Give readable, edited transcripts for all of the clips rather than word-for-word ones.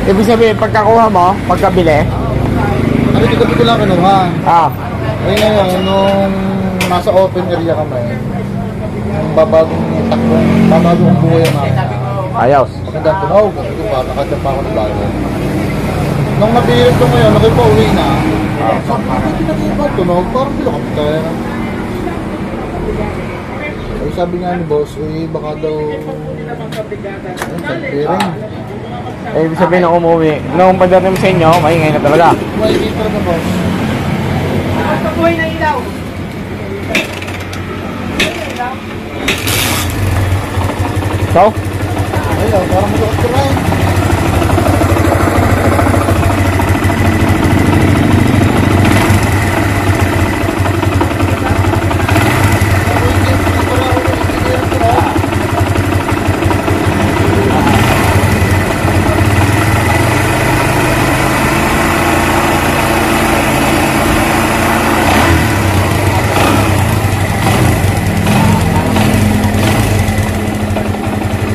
Ibig sabihin, pagkakuha mo, pagkabili? Ano, gabi ko lang kinuha. Eh ngayon, nung nasa open area kami, yung babagong buhay ang akin. Ayos. Magandang tunaw, kasi ko pa, nakadyan pa ako ng bago. Nung mapilit ko ngayon, nakipauwi na. Sabi ko, hindi nakipag tunaw, parang hindi ako pagkaya. Ay, sabi nga ni boss, baka daw pairing. Ibig sabihin na umuwi. Nung pagdating sa inyo, maingay na talaga. Maingay talaga boss. Basta buhay na ilaw. So? Ayaw, parang mag-uot ko rin.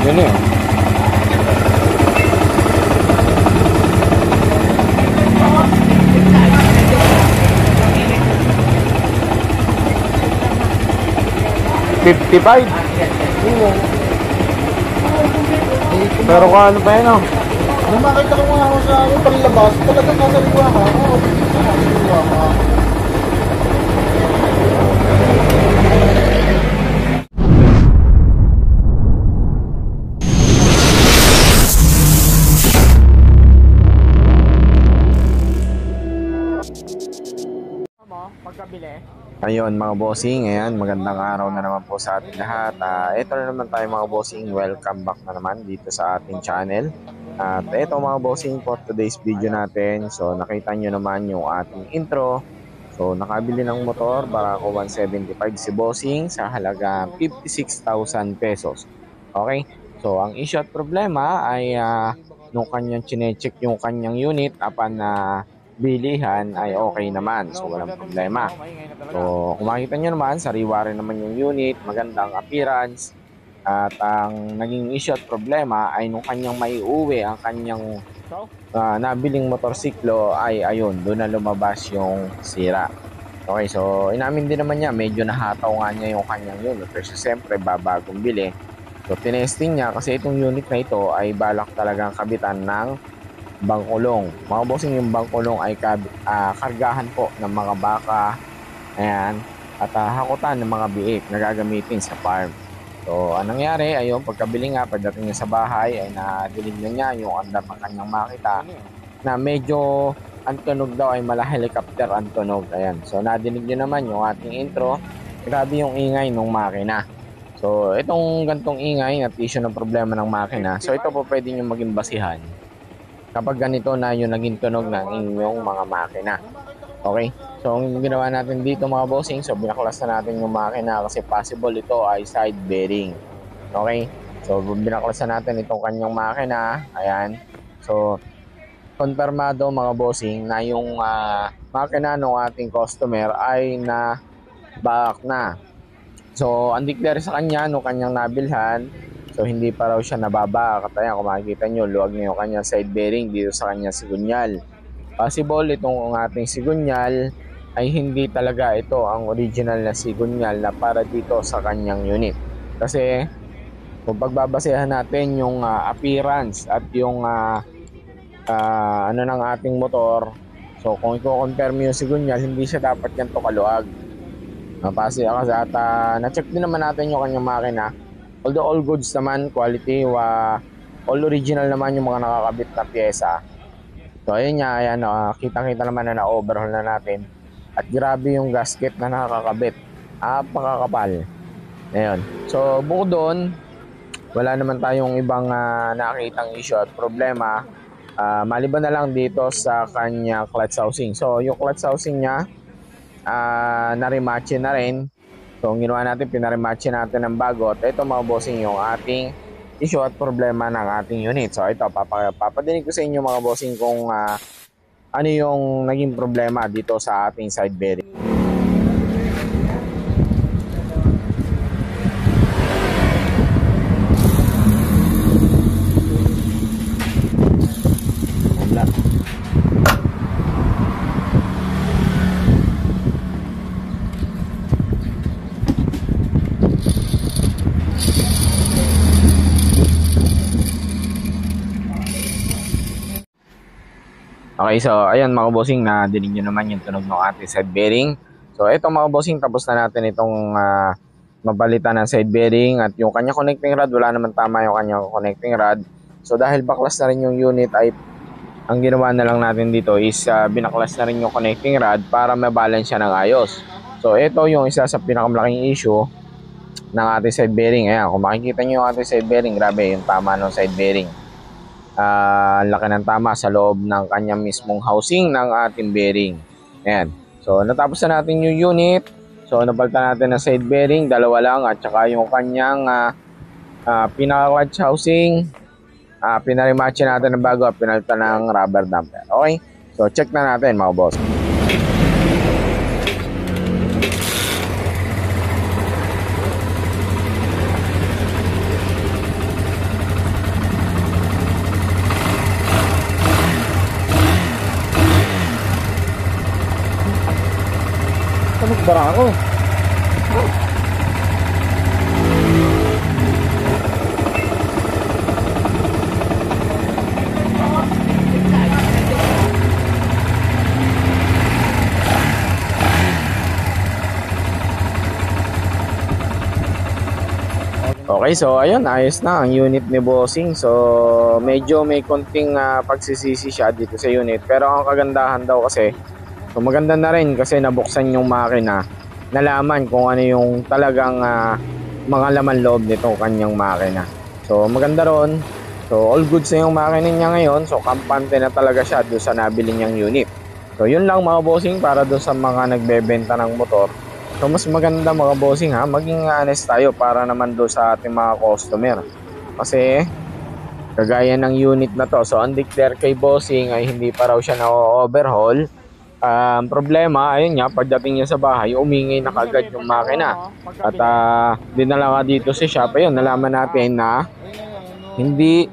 Yun yun. $55. Pero kung ano pa yun, oh. Nung makita ko nga ako sa panlabas, talagang nasa liwa ka. Oo, nasa liwa ka. Ayun mga bossing, ayan, magandang araw na naman po sa ating lahat. Ito na naman tayo mga bossing, welcome back na naman dito sa ating channel. At ito mga bossing, for today's video natin, so nakita nyo naman yung ating intro. So nakabili ng motor, Barako 175 si bossing sa halagang 56,000 pesos. Okay, so ang issue at problema ay nung kanyang chinecheck yung kanyang unit upon na bilihan ay okay naman, so walang problema. So kung makikita nyo naman, sariwa rin naman yung unit, magandang appearance. At ang naging issue at problema ay nung kanyang maiuwi ang kanyang nabiling motorsiklo ay ayun, doon na lumabas yung sira. Okay, so inamin din naman niya, medyo nahataw nga niya yung kanyang unit kasi siyempre babagong bili. So tinesting niya kasi itong unit na ito ay balak talagang kabitan ng bangkulong. Mga bossing, yung bangkulong ay kargahan po ng mga baka, ayan, at hakutan ng mga biik na gagamitin sa farm. So anong nangyari, ayun, pagkabili nga, pagdating niya sa bahay ay nadinig na niya yung andar ng kanyang makita na medyo ang tunog daw ay mala helicopter ang tunog. Ayan, so nadinig niyo naman yung ating intro, grabe yung ingay ng makina. So itong gantong ingay at issue ng problema ng makina, so ito po pwede nyo maging basihan kapag ganito na yung naging tunog ng inyong mga makina. Okay, so ang ginawa natin dito mga bossing, so binaklas na natin yung makina kasi possible ito ay side bearing. Okay, so binaklas na natin itong kanyang makina. Ayan, so konfirmado mga bossing na yung makina ng ating customer ay na back na. So ang declare sa kanya nung kanyang nabilhan, so hindi pa raw siya nababa. Kaya kung makikita nyo, luwag na yung kanyang side bearing dito sa kanyang sigunyal. Possible itong ating sigunyal ay hindi talaga ito ang original na sigunyal na para dito sa kanyang unit. Kasi kung pagbabasehan natin yung appearance at yung ano ng ating motor, so kung i-confirm yung sigunyal, hindi siya dapat ganito kaluag. Kasi at na-check din naman natin yung kanyang makina. Although all goods naman, quality, all original naman yung mga nakakabit na pyesa. So ayun nga, ayan, kita-kita naman na na-overhaul na natin. At grabe yung gasket na nakakabit. Pakakapal. Ayun. So bukod doon, wala naman tayong ibang nakitang issue at problema. Maliban na lang dito sa kanya clutch housing. So yung clutch housing niya, na-rematch na rin. So, ang ginawa natin, pinarimatch natin ng bago. At ito mga bossing yung ating issue at problema ng ating unit. So, ito, papadinig ko sa inyo mga bossing kung ano yung naging problema dito sa ating side bearing. Okay, so ayun mga bossing, na dinig nyo naman yung tunog ng ating side bearing. So ito mga bossing, tapos na natin itong mapalitan ng side bearing at yung kanya connecting rod, wala naman tama yung kanya connecting rod. So dahil baklas na rin yung unit, ay ang ginawa na lang natin dito is binaklas na rin yung connecting rod para mabalance siya ng ayos. So ito yung isa sa pinakamalaking issue ng ating side bearing. Ayan, kung makikita nyo yung ating side bearing, grabe yung tama ng side bearing. Ang laki ng tama sa loob ng kanyang mismong housing ng ating bearing. Ayan. So natapos na natin yung unit. So napalitan natin ng side bearing, dalawa lang, at saka yung kanyang pinaka-clutch housing. Pinarimatch natin ng bago at pinalitan ng rubber damper. Okay? So check na natin mga boss. Nagbara ako. Okay, so ayun, ayos na ang unit ni Bossing. So medyo may konting pagsisisi siya dito sa unit, pero ang kagandahan daw kasi, so maganda na rin kasi nabuksan yung makina, nalaman kung ano yung talagang mga laman loob nitong kanyang makina. So maganda ron. So all goods na yung makina niya ngayon. So kampante na talaga siya doon sa nabili niyang unit. So yun lang mga bossing para doon sa mga nagbebenta ng motor. So mas maganda mga bossing maging honest tayo para naman doon sa ating mga customer. Kasi kagaya ng unit na to, so ang declare kay bossing ay hindi pa raw siya na-overhaul. Problema, ayun nga, pagdating niya sa bahay, umingay na kagad yung makina. At dinala nga dito sa shop, ayun, nalaman natin na hindi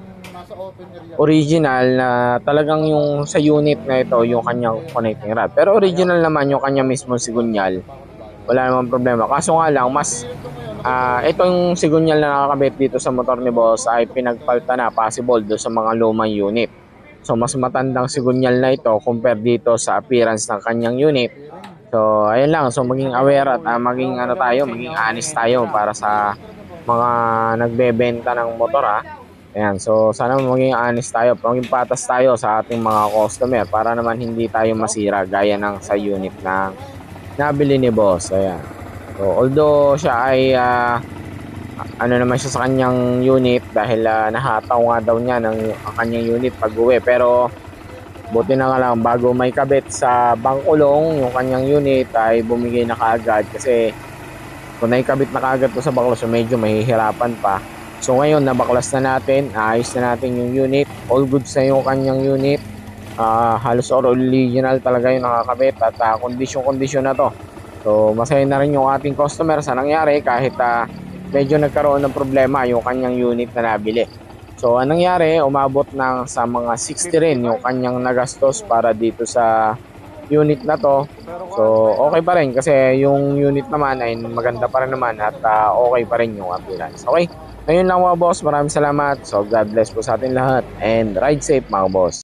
original na talagang yung sa unit na ito, yung kanyang connecting rod. Pero original naman yung kanya mismo sigunyal. Wala namang problema. Kaso nga lang, mas itong sigunyal na nakakabit dito sa motor ni boss ay pinagpalta na possible do sa mga lumang unit. So mas matandang sigunyal na ito compare dito sa appearance ng kanyang unit. So ayun lang, so maging aware at maging maging honest tayo para sa mga nagbebenta ng motor Ayan, so sana maging honest tayo, maging patas tayo sa ating mga customer para naman hindi tayo masira gaya ng sa unit na nabili ni boss. Ayan. So although siya ay naman siya sa kanyang unit dahil nahataw nga daw niya ng kanyang unit pag uwi, pero buti na nga lang bago may kabit sa bangkulong yung kanyang unit ay bumigay na kaagad, kasi kung naikabit na kaagad to sa baklas, so medyo mahihirapan pa. So ngayon nabaklas na natin, ayos na natin yung unit, all goods na yung kanyang unit. Halos original talaga yung nakakabit at kondisyon na to. So masaya na rin yung ating customer sa nangyari kahit medyo nagkaroon ng problema yung kanyang unit na nabili. So anong nangyari, umabot ng sa mga 60 rin yung kanyang nagastos para dito sa unit na to. So okay pa rin kasi yung unit naman ay maganda pa rin naman at okay pa rin yung appearance. Okay, ngayon lang mga boss, maraming salamat. So God bless po sa atin lahat and ride safe mga boss.